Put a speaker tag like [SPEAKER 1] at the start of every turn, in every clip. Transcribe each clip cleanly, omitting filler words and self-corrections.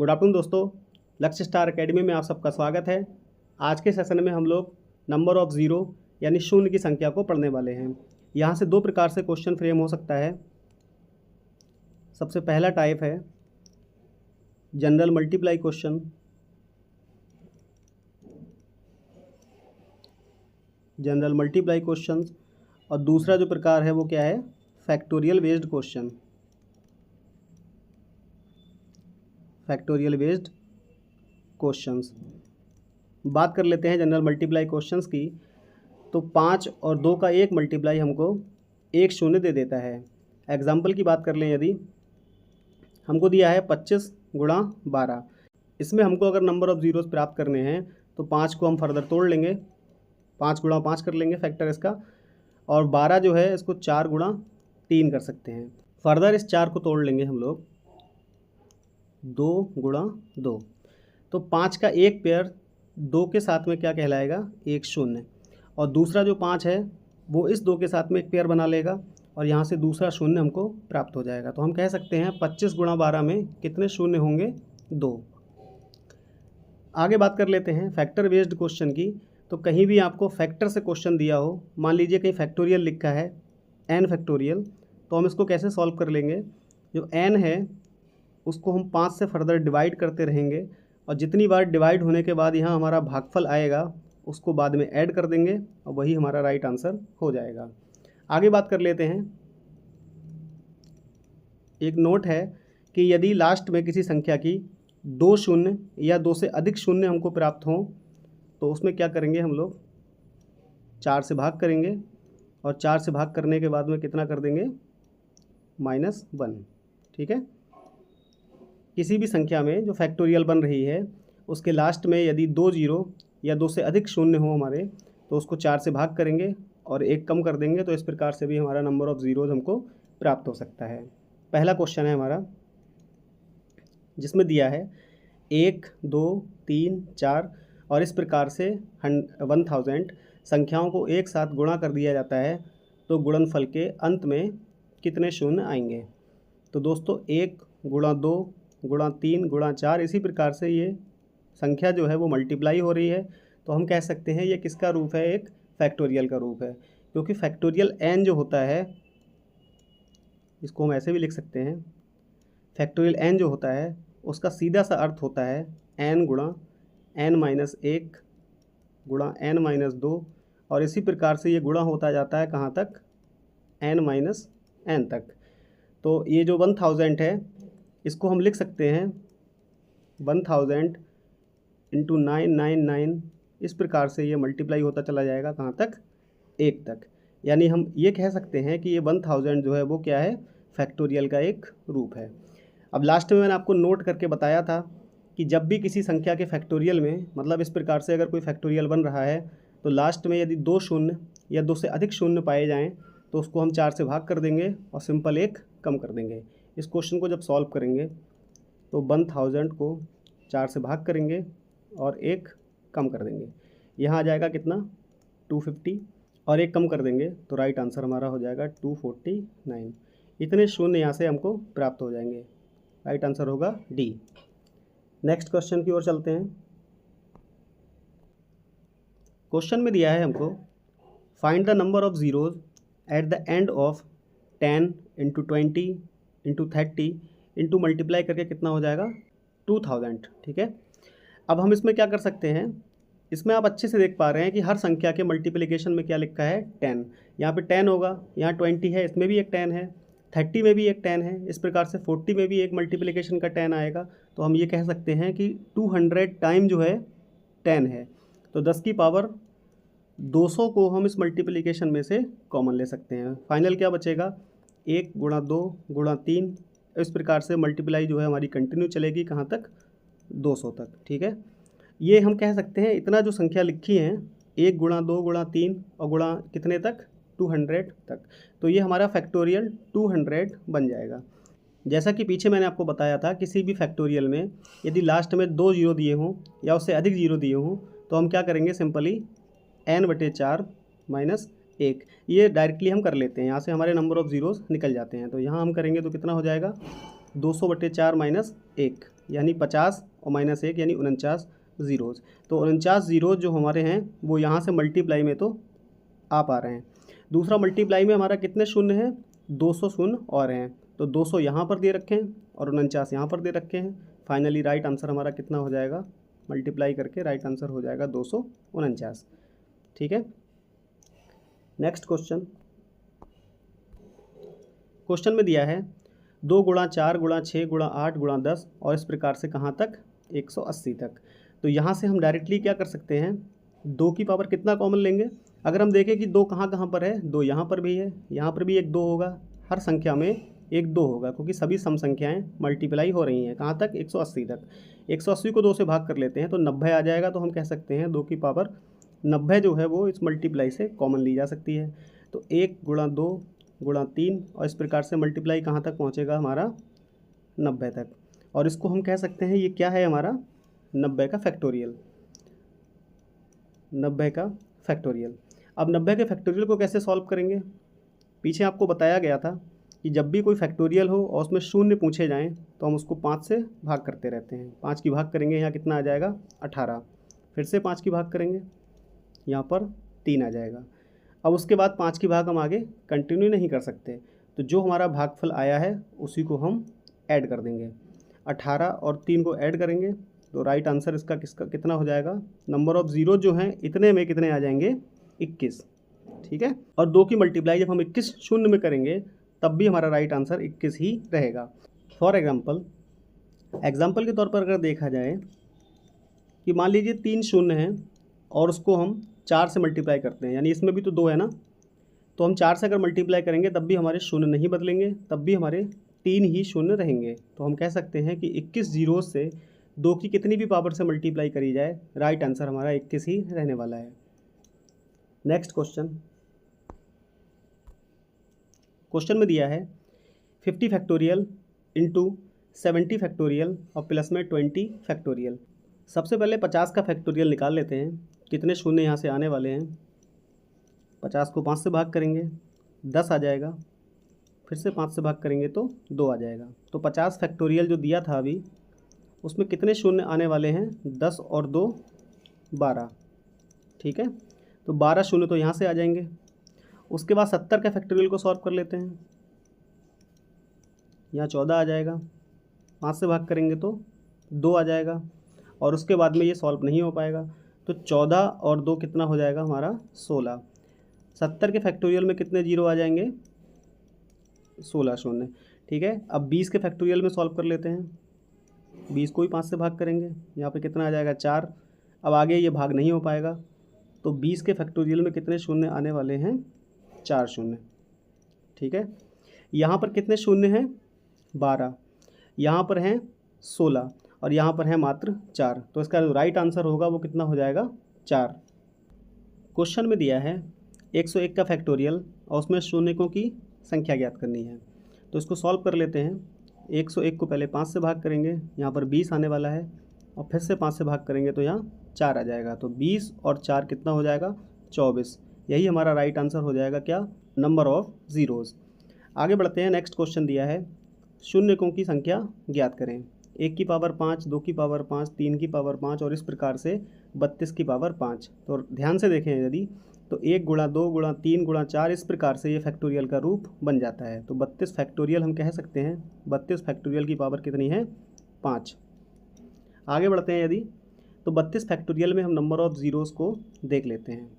[SPEAKER 1] Good afternoon दोस्तों, लक्ष्य star academy में आप सबका स्वागत है। आज के सेशन में हम लोग नंबर ऑफ ज़ीरो यानी शून्य की संख्या को पढ़ने वाले हैं। यहाँ से दो प्रकार से क्वेश्चन फ्रेम हो सकता है। सबसे पहला टाइप है general multiply question, general multiply question, और दूसरा जो प्रकार है वो क्या है, factorial based question, factorial based questions. बात कर लेते हैं जनरल मल्टीप्लाई क्वेश्चंस की। तो 5 और 2 का एक मल्टीप्लाई हमको एक शून्य दे देता है। एग्जाम्पल की बात कर लें, यदि हमको दिया है 25 गुणा 12, इसमें हमको अगर नंबर ऑफ़ ज़ीरोज़ प्राप्त करने हैं तो 5 को हम फर्दर तोड़ लेंगे, 5 गुणा 5 कर लेंगे फैक्टर इसका, और 12 जो है इसको 4 गुणा 3 कर सकते हैं। फर्दर इस 4 को तोड़ लेंगे हम लोग 2 गुणा 2, तो 5 का एक पेयर 2 के साथ में क्या कहलाएगा, एक शून्य, और दूसरा जो 5 है वो इस 2 के साथ में एक पेयर बना लेगा और यहाँ से दूसरा शून्य हमको प्राप्त हो जाएगा। तो हम कह सकते हैं 25 गुणा 12 में कितने शून्य होंगे, 2। आगे बात कर लेते हैं फैक्टर बेस्ड क्वेश्चन की। तो कहीं भी आपको फैक्टर से क्वेश्चन दिया हो, मान लीजिए कहीं फैक्टोरियल लिखा है n फैक्टोरियल, तो हम इसको कैसे सॉल्व कर लेंगे। जो n है उसको हम 5 से फर्दर डिवाइड करते रहेंगे और जितनी बार डिवाइड होने के बाद यहाँ हमारा भागफल आएगा उसको बाद में ऐड कर देंगे और वही हमारा राइट आंसर हो जाएगा। आगे बात कर लेते हैं। एक नोट है कि यदि लास्ट में किसी संख्या की 2 शून्य या 2 से अधिक शून्य हमको प्राप्त हों तो उसमें क्या करेंगे, हम लोग 4 से भाग करेंगे और 4 से भाग करने के बाद में कितना कर देंगे, -1। ठीक है। किसी भी संख्या में जो फैक्टोरियल बन रही है उसके लास्ट में यदि 2 जीरो या 2 से अधिक शून्य हो हमारे, तो उसको 4 से भाग करेंगे और 1 कम कर देंगे। तो इस प्रकार से भी हमारा नंबर ऑफ़ ज़ीरोज़ हमको प्राप्त हो सकता है। पहला क्वेश्चन है हमारा जिसमें दिया है 1, 2, 3, 4 और इस प्रकार से 1000 संख्याओं को एक साथ गुणा कर दिया जाता है तो गुणनफल के अंत में कितने शून्य आएंगे। तो दोस्तों 1 गुणा 2 गुणा 3 गुणा 4, इसी प्रकार से ये संख्या जो है वो मल्टीप्लाई हो रही है। तो हम कह सकते हैं ये किसका रूप है, एक फैक्टोरियल का रूप है, क्योंकि फैक्टोरियल n जो होता है, इसको हम ऐसे भी लिख सकते हैं, फैक्टोरियल n जो होता है उसका सीधा सा अर्थ होता है n गुणा n-1 गुणा n-2, और इसी प्रकार से ये गुणा होता जाता है कहाँ तक, n-n तक। तो ये जो 1000 है इसको हम लिख सकते हैं 1000 इंटू 999, इस प्रकार से ये मल्टीप्लाई होता चला जाएगा कहाँ तक, 1 तक। यानी हम ये कह सकते हैं कि ये 1000 जो है वो क्या है, फैक्टोरियल का एक रूप है। अब लास्ट में मैंने आपको नोट करके बताया था कि जब भी किसी संख्या के फैक्टोरियल में, मतलब इस प्रकार से अगर कोई फैक्टोरियल बन रहा है तो लास्ट में यदि 2 शून्य या 2 से अधिक शून्य पाए जाएँ तो उसको हम 4 से भाग कर देंगे और सिंपल 1 कम कर देंगे। इस क्वेश्चन को जब सॉल्व करेंगे तो 1000 को 4 से भाग करेंगे और 1 कम कर देंगे, यहाँ आ जाएगा कितना, 250, और 1 कम कर देंगे तो राइट आंसर हमारा हो जाएगा 249। इतने शून्य यहाँ से हमको प्राप्त हो जाएंगे। राइट आंसर होगा डी। नेक्स्ट क्वेश्चन की ओर चलते हैं। क्वेश्चन में दिया है हमको find the number of zeros at the end of 10 into 20 into 30 into multiply करके कितना हो जाएगा, 2000। ठीक है। अब हम इसमें क्या कर सकते हैं, इसमें आप अच्छे से देख पा रहे हैं कि हर संख्या के मल्टीप्लिकेशन में क्या लिखा है, 10। यहाँ पे 10 होगा, यहाँ 20 है, इसमें भी एक 10 है, 30 में भी एक 10 है, इस प्रकार से 40 में भी एक मल्टीप्लिकेशन का 10 आएगा। तो हम ये कह सकते हैं कि 200 टाइम जो है 10 है, तो 10 की पावर 200 को हम इस मल्टीप्लिकेशन में से कॉमन ले सकते हैं। फाइनल क्या बचेगा, 1 गुणा 2 गुणा 3, इस प्रकार से मल्टीप्लाई जो है हमारी कंटिन्यू चलेगी कहाँ तक, 200 तक। ठीक है। ये हम कह सकते हैं इतना जो संख्या लिखी है 1 गुणा 2 गुणा 3 और गुणा कितने तक, 200 तक, तो ये हमारा फैक्टोरियल 200 बन जाएगा। जैसा कि पीछे मैंने आपको बताया था, किसी भी फैक्टोरियल में यदि लास्ट में 2 जीरो दिए हों या उससे अधिक जीरो दिए हों तो हम क्या करेंगे, सिंपली n/4 - 1, ये डायरेक्टली हम कर लेते हैं। यहाँ से हमारे नंबर ऑफ़ ज़ीरोज़ निकल जाते हैं। तो यहाँ हम करेंगे तो कितना हो जाएगा, 200/4 - 1 यानी 50 और -1 यानी 49 ज़ीरोज़। तो 49 ज़ीरोज़ जो हमारे हैं वो यहाँ से मल्टीप्लाई में तो आ पा रहे हैं। दूसरा मल्टीप्लाई में हमारा कितने शून्य हैं, 200 शून्य और हैं, तो 200 यहाँ पर दे रखे हैं और 49 यहाँ पर दे रखे हैं। फाइनली राइट आंसर हमारा कितना हो जाएगा, मल्टीप्लाई करके राइट आंसर हो जाएगा 249। ठीक है। नेक्स्ट क्वेश्चन, क्वेश्चन में दिया है 2 गुणा 4 गुणा 6 गुणा 8 गुणा 10 और इस प्रकार से कहाँ तक, 180 तक। तो यहाँ से हम डायरेक्टली क्या कर सकते हैं, 2 की पावर कितना कॉमन लेंगे। अगर हम देखें कि 2 कहाँ कहाँ पर है, 2 यहाँ पर भी है, यहाँ पर भी एक 2 होगा, हर संख्या में एक 2 होगा क्योंकि सभी सम संख्याएं मल्टीप्लाई हो रही हैं। कहाँ तक, 180 तक। 180 को 2 से भाग कर लेते हैं तो 90 आ जाएगा। तो हम कह सकते हैं 2 की पावर 90 जो है वो इस मल्टीप्लाई से कॉमन ली जा सकती है। तो 1 गुणा 2 गुणा 3 और इस प्रकार से मल्टीप्लाई कहाँ तक पहुँचेगा हमारा, 90 तक। और इसको हम कह सकते हैं ये क्या है हमारा, 90 का फैक्टोरियल। 90 का फैक्टोरियल। अब 90 के फैक्टोरियल को कैसे सॉल्व करेंगे, पीछे आपको बताया गया था कि जब भी कोई फैक्टोरियल हो और उसमें शून्य पूछे जाएं तो हम उसको 5 से भाग करते रहते हैं। 5 की भाग करेंगे, यहाँ कितना आ जाएगा, 18। फिर से 5 की भाग करेंगे, यहाँ पर 3 आ जाएगा। अब उसके बाद 5 की भाग हम आगे कंटिन्यू नहीं कर सकते, तो जो हमारा भागफल आया है उसी को हम ऐड कर देंगे। 18 और 3 को ऐड करेंगे तो राइट आंसर इसका कितना हो जाएगा, नंबर ऑफ़ ज़ीरो जो हैं इतने में कितने आ जाएंगे, 21। ठीक है। और 2 की मल्टीप्लाई जब हम 21 शून्य में करेंगे तब भी हमारा राइट आंसर 21 ही रहेगा। फॉर एग्जाम्पल के तौर पर अगर देखा जाए कि मान लीजिए 3 शून्य हैं और उसको हम 4 से मल्टीप्लाई करते हैं, यानी इसमें भी तो 2 है ना, तो हम 4 से अगर मल्टीप्लाई करेंगे तब भी हमारे शून्य नहीं बदलेंगे, तब भी हमारे 3 ही शून्य रहेंगे। तो हम कह सकते हैं कि 21 ज़ीरो से 2 की कितनी भी पावर से मल्टीप्लाई करी जाए राइट आंसर हमारा 21 ही रहने वाला है। नेक्स्ट क्वेश्चन में दिया है 50 फैक्टोरियल इंटू 70 फैक्टोरियल और प्लस में 20 फैक्टोरियल। सबसे पहले 50 का फैक्टोरियल निकाल लेते हैं, कितने शून्य यहाँ से आने वाले हैं। 50 को 5 से भाग करेंगे 10 आ जाएगा, फिर से 5 से भाग करेंगे तो 2 आ जाएगा। तो 50 फैक्टोरियल जो दिया था अभी उसमें कितने शून्य आने वाले हैं, 10 और 2 12। ठीक है। तो 12 शून्य तो यहाँ से आ जाएंगे। उसके बाद 70 का फैक्टोरियल को सॉल्व कर लेते हैं, यहाँ 14 आ जाएगा, 5 से भाग करेंगे तो 2 आ जाएगा और उसके बाद में ये सॉल्व नहीं हो पाएगा। तो 14 और 2 कितना हो जाएगा हमारा, 16। 70 के फैक्टोरियल में कितने जीरो आ जाएंगे, 16 शून्य। ठीक है। अब 20 के फैक्टोरियल में सॉल्व कर लेते हैं, 20 को ही 5 से भाग करेंगे, यहाँ पे कितना आ जाएगा, 4। अब आगे ये भाग नहीं हो पाएगा, तो 20 के फैक्टोरियल में कितने शून्य आने वाले हैं, 4 शून्य। ठीक है। यहाँ पर कितने शून्य हैं, 12, यहाँ पर हैं 16 और यहाँ पर है मात्र 4। तो इसका जो राइट आंसर होगा वो कितना हो जाएगा, 4। क्वेश्चन में दिया है 101 का फैक्टोरियल और उसमें शून्यकों की संख्या ज्ञात करनी है। तो इसको सॉल्व कर लेते हैं। 101 को पहले 5 से भाग करेंगे, यहाँ पर 20 आने वाला है और फिर से 5 से भाग करेंगे तो यहाँ 4 आ जाएगा। तो 20 और 4 कितना हो जाएगा, 24। यही हमारा राइट आंसर हो जाएगा क्या, नंबर ऑफ़ ज़ीरोज़। आगे बढ़ते हैं। नेक्स्ट क्वेश्चन दिया है शून्यकों की संख्या ज्ञात करें। 1 की पावर 5, 2 की पावर 5, 3 की पावर 5 और इस प्रकार से 32 की पावर 5। तो ध्यान से देखें यदि तो 1 गुणा 2 गुणा 3 गुणा 4 इस प्रकार से ये फैक्टोरियल का रूप बन जाता है। तो 32 फैक्टोरियल हम कह सकते हैं, 32 फैक्टोरियल की पावर कितनी है, 5। आगे बढ़ते हैं यदि तो 32 फैक्टोरियल में हम नंबर ऑफ़ ज़ीरोज़ को देख लेते हैं।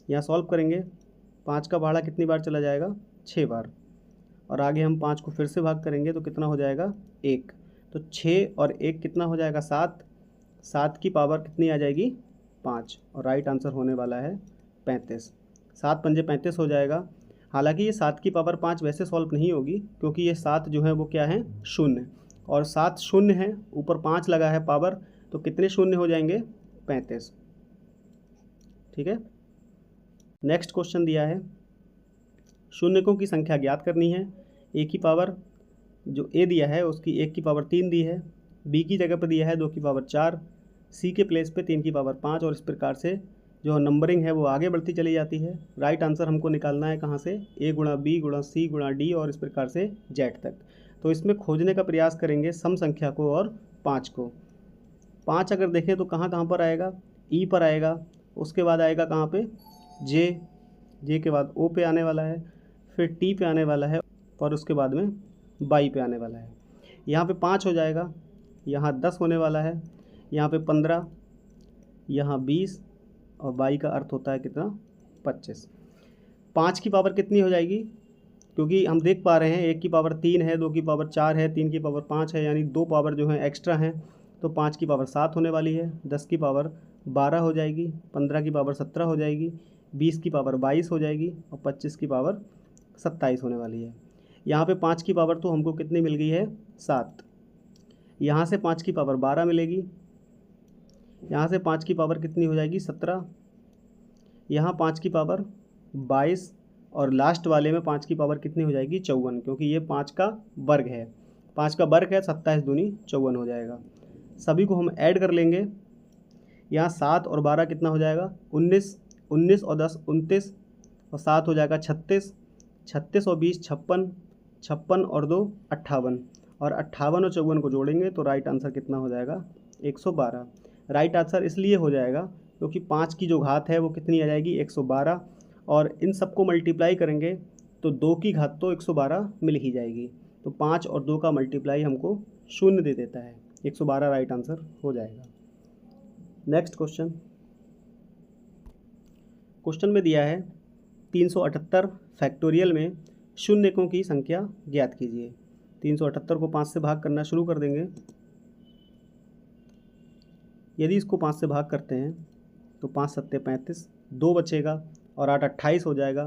[SPEAKER 1] यहाँ सॉल्व करेंगे, 5 का भाड़ा कितनी बार चला जाएगा, 6 बार। और आगे हम 5 को फिर से भाग करेंगे तो कितना हो जाएगा, 1। तो 6 और 1 कितना हो जाएगा, 7। 7 की पावर कितनी आ जाएगी, 5 और राइट आंसर होने वाला है 35। 7 पंजे 35 हो जाएगा। हालांकि ये 7 की पावर 5 वैसे सॉल्व नहीं होगी क्योंकि ये 7 जो है वो क्या है, शून्य, और 7 शून्य है, ऊपर 5 लगा है पावर, तो कितने शून्य हो जाएंगे, 35। ठीक है। नेक्स्ट क्वेश्चन दिया है शून्यकों की संख्या ज्ञात करनी है। ए की पावर जो ए दिया है उसकी 1 की पावर 3 दी है, बी की जगह पर दिया है 2 की पावर 4, सी के प्लेस पे 3 की पावर 5 और इस प्रकार से जो नंबरिंग है वो आगे बढ़ती चली जाती है। राइट आंसर हमको निकालना है कहाँ से, ए गुणा बी गुणा सी गुणा डी और इस प्रकार से जेड तक। तो इसमें खोजने का प्रयास करेंगे सम संख्या को और 5 को। 5 अगर देखें तो कहाँ कहाँ पर आएगा, ई पर आएगा, उसके बाद आएगा कहाँ पे, जे के बाद ओ पे आने वाला है, फिर टी पे आने वाला है और उसके बाद में बाई पे आने वाला है। यहाँ पे 5 हो जाएगा, यहाँ 10 होने वाला है, यहाँ पे 15, यहाँ 20 और बाई का अर्थ होता है कितना, 25। 5 की पावर कितनी हो जाएगी, क्योंकि हम देख पा रहे हैं 1 की पावर 3 है, 2 की पावर 4 है, 3 की पावर 5 है, यानी 2 पावर जो है एक्स्ट्रा हैं, तो 5 की पावर 7 होने वाली है, 10 की पावर 12 हो जाएगी, 15 की पावर 17 हो जाएगी, 20 की पावर 22 हो जाएगी और 25 की पावर 27 होने वाली है। यहाँ पे 5 की पावर तो हमको कितनी मिल गई है, 7। यहाँ से 5 की पावर 12 मिलेगी, यहाँ से 5 की पावर कितनी हो जाएगी, 17, यहाँ 5 की पावर 22 और लास्ट वाले में 5 की पावर कितनी हो जाएगी, 54, क्योंकि ये 5 का वर्ग है, 5 का वर्ग है, 27 दूनी 54 हो जाएगा। सभी को हम ऐड कर लेंगे, यहाँ 7 और 12 कितना हो जाएगा, 19, 19 और 10 29 और 7 हो जाएगा 36, 36 और 20 56, 56 और 2 58 और 58 और 54 को जोड़ेंगे तो राइट आंसर कितना हो जाएगा, 112। राइट आंसर इसलिए हो जाएगा क्योंकि 5 की जो घात है वो कितनी आ जाएगी, 112, और इन सबको मल्टीप्लाई करेंगे तो 2 की घात तो 112 मिल ही जाएगी, तो 5 और 2 का मल्टीप्लाई हमको 0 दे देता है, 112 राइट आंसर हो जाएगा। नेक्स्ट क्वेश्चन में दिया है 378 फैक्टोरियल में शून्यकों की संख्या ज्ञात कीजिए। 378 को 5 से भाग करना शुरू कर देंगे। यदि इसको 5 से भाग करते हैं तो 5 सत्ते 35, 2 बचेगा और 8 28 हो जाएगा,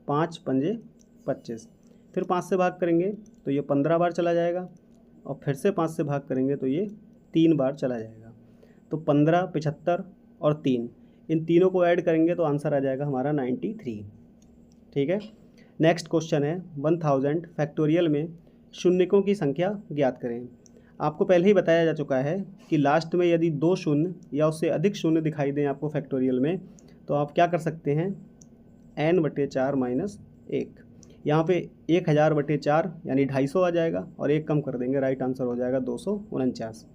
[SPEAKER 1] 5 पंजे 25। फिर 5 से भाग करेंगे तो ये 15 बार चला जाएगा और फिर से 5 से भाग करेंगे तो ये 3 बार चला जाएगा, तो 15, 75 और 3, इन तीनों को ऐड करेंगे तो आंसर आ जाएगा हमारा 93। ठीक है। नेक्स्ट क्वेश्चन है 1000 फैक्टोरियल में शून्यकों की संख्या ज्ञात करें। आपको पहले ही बताया जा चुका है कि लास्ट में यदि 2 शून्य या उससे अधिक शून्य दिखाई दें आपको फैक्टोरियल में, तो आप क्या कर सकते हैं, n/4 माइनस 1। यहाँ पे 1000/4 यानी 250 आ जाएगा और 1 कम कर देंगे, राइट आंसर हो जाएगा 249।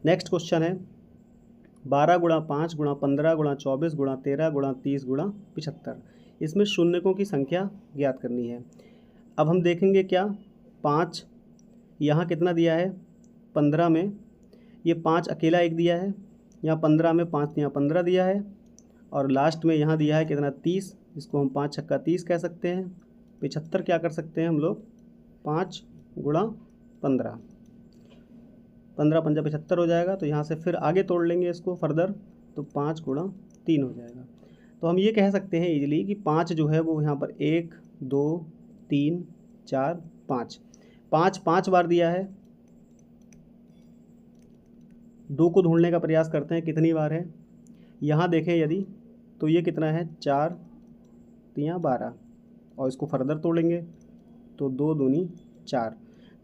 [SPEAKER 1] नेक्स्ट क्वेश्चन है 12 गुणा 5 गुणा 15 गुणा 24 गुणा 13 गुणा 30 गुणा 75। इसमें शून्यकों की संख्या ज्ञात करनी है। अब हम देखेंगे क्या, 5 यहाँ कितना दिया है, 15 में ये 5 अकेला एक दिया है, यहाँ 15 में 5 यहाँ 15 दिया है और लास्ट में यहाँ दिया है कितना, 30, इसको हम 5 छक्का 30 कह सकते हैं। 75 क्या कर सकते हैं हम लोग, 5 गुणा 15, 15 पंजा 75 हो जाएगा, तो यहाँ से फिर आगे तोड़ लेंगे इसको फर्दर, तो 5 गुणा 3 हो जाएगा। तो हम ये कह सकते हैं इजीली कि 5 जो है वो यहाँ पर 1 2 3 4 5, 5 बार दिया है। 2 को ढूंढने का प्रयास करते हैं कितनी बार है, यहाँ देखें यदि तो ये कितना है, 4 3 12 और इसको फर्दर तोड़ेंगे तो 2 दूनी 4,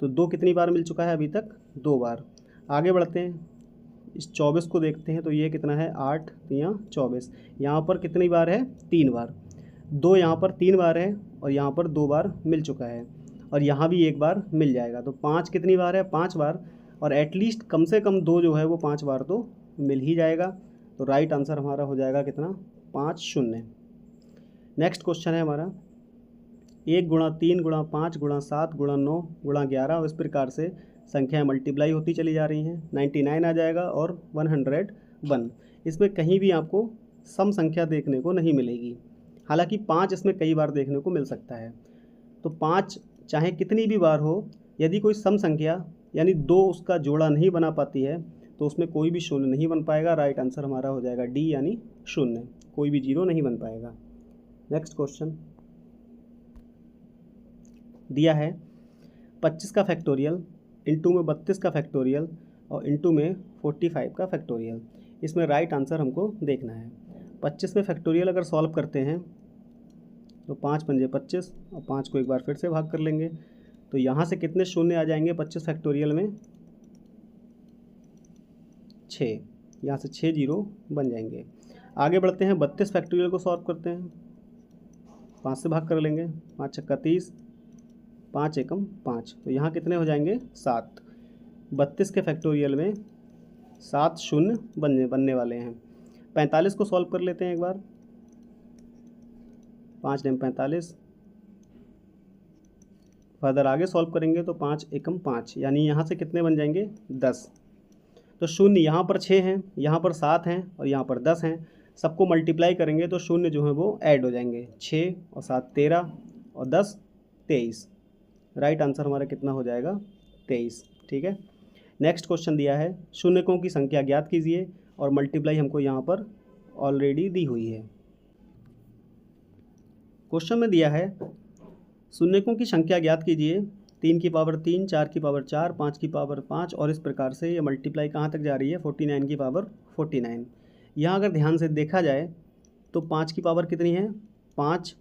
[SPEAKER 1] तो 2 कितनी बार मिल चुका है अभी तक, 2 बार। आगे बढ़ते हैं, इस 24 को देखते हैं तो ये कितना है, 8 3 24, यहाँ पर कितनी बार है, 3 बार। 2 यहाँ पर 3 बार है और यहाँ पर 2 बार मिल चुका है और यहाँ भी 1 बार मिल जाएगा, तो 5 कितनी बार है, 5 बार, और एटलीस्ट कम से कम 2 जो है वो 5 बार तो मिल ही जाएगा, तो राइट आंसर हमारा हो जाएगा कितना, 5 0। नेक्स्ट क्वेश्चन है हमारा 1 गुणा 3 गुणा 5 गुणा 7 गुणा 9 गुणा 11, और इस प्रकार से संख्याएं मल्टीप्लाई होती चली जा रही हैं। 99 आ जाएगा और 101। इसमें कहीं भी आपको सम संख्या देखने को नहीं मिलेगी, हालांकि 5 इसमें कई बार देखने को मिल सकता है। तो 5 चाहे कितनी भी बार हो, यदि कोई सम संख्या यानी 2 उसका जोड़ा नहीं बना पाती है तो उसमें कोई भी शून्य नहीं बन पाएगा। राइट आंसर हमारा हो जाएगा डी यानी 0, कोई भी 0 नहीं बन पाएगा। नेक्स्ट क्वेश्चन दिया है 25 का फैक्टोरियल इंटू में 32 का फैक्टोरियल और इंटू में 45 का फैक्टोरियल। इसमें राइट आंसर हमको देखना है। 25 में फैक्टोरियल अगर सॉल्व करते हैं तो 5 पंजे 25 और 5 को एक बार फिर से भाग कर लेंगे, तो यहाँ से कितने शून्य आ जाएंगे 25 फैक्टोरियल में, 6, यहाँ से 6 0 बन जाएंगे। आगे बढ़ते हैं 32 फैक्टोरियल को सॉल्व करते हैं, 5 से भाग कर लेंगे, 5 छक्का 30, 5 एकम 5, तो यहाँ कितने हो जाएंगे 7। 32 के फैक्टोरियल में 7 शून्य बनने वाले हैं। 45 को सॉल्व कर लेते हैं एक बार। 5 नेम 45, फर्दर आगे सॉल्व करेंगे तो 5 एकम 5, यानी यहाँ से कितने बन जाएंगे 10। तो शून्य यहाँ पर 6 हैं, यहाँ पर 7 हैं और यहाँ पर 10 हैं। सबको मल्टीप्लाई करेंगे तो शून्य जो है वो ऐड हो जाएंगे। 6 और 7 13 और 10 23। राइट आंसर हमारा कितना हो जाएगा 23। ठीक है। नेक्स्ट क्वेश्चन दिया है शून्यकों की संख्या ज्ञात कीजिए और मल्टीप्लाई हमको यहाँ पर ऑलरेडी दी हुई है। क्वेश्चन में दिया है शून्यकों की संख्या ज्ञात कीजिए 3 की पावर 3, 4 की पावर 4, 5 की पावर 5 और इस प्रकार से ये मल्टीप्लाई कहाँ तक जा रही है 49 की पावर 49। यहाँ अगर ध्यान से देखा जाए तो 5 की पावर कितनी है 5,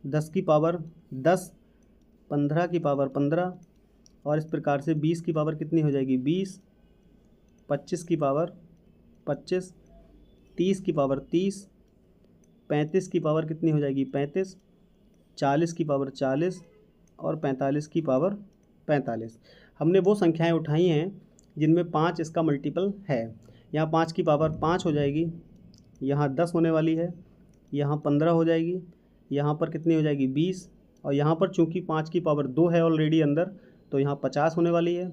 [SPEAKER 1] 10 की पावर 10, 15 की पावर 15 और इस प्रकार से 20 की पावर कितनी हो जाएगी 20, 25 की पावर 25, 30 की पावर 30, 35 की पावर कितनी हो जाएगी 35, 40 की पावर 40 और 45 की पावर 45। हमने वो संख्याएं उठाई हैं जिनमें 5 इसका मल्टीपल है। यहाँ 5 की पावर 5 हो जाएगी, यहाँ 10 होने वाली है, यहाँ 15 हो जाएगी, यहाँ पर कितनी हो जाएगी 20 और यहाँ पर चूँकि 5 की पावर 2 है ऑलरेडी अंदर तो यहाँ 50 होने वाली है,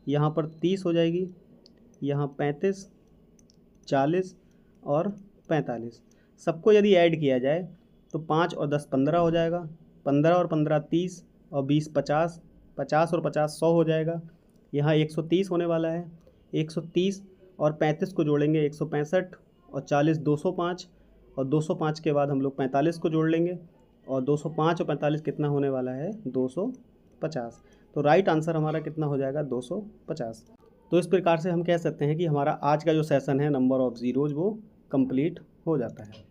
[SPEAKER 1] यहाँ पर 30 हो जाएगी, यहाँ 35, 40 और 45। सबको यदि ऐड किया जाए तो 5 और 10 15 हो जाएगा, 15 और 15 30 और 20 50, 50 और 50 100 हो जाएगा। यहाँ 130 होने वाला है, 130 और 35 को जोड़ेंगे 165 और 40 205 और 205 के बाद हम लोग 45 को जोड़ लेंगे और 205 और 45 कितना होने वाला है 250। तो राइट आंसर हमारा कितना हो जाएगा 250। तो इस प्रकार से हम कह सकते हैं कि हमारा आज का जो सेशन है नंबर ऑफ़ ज़ीरोज़ वो कंप्लीट हो जाता है।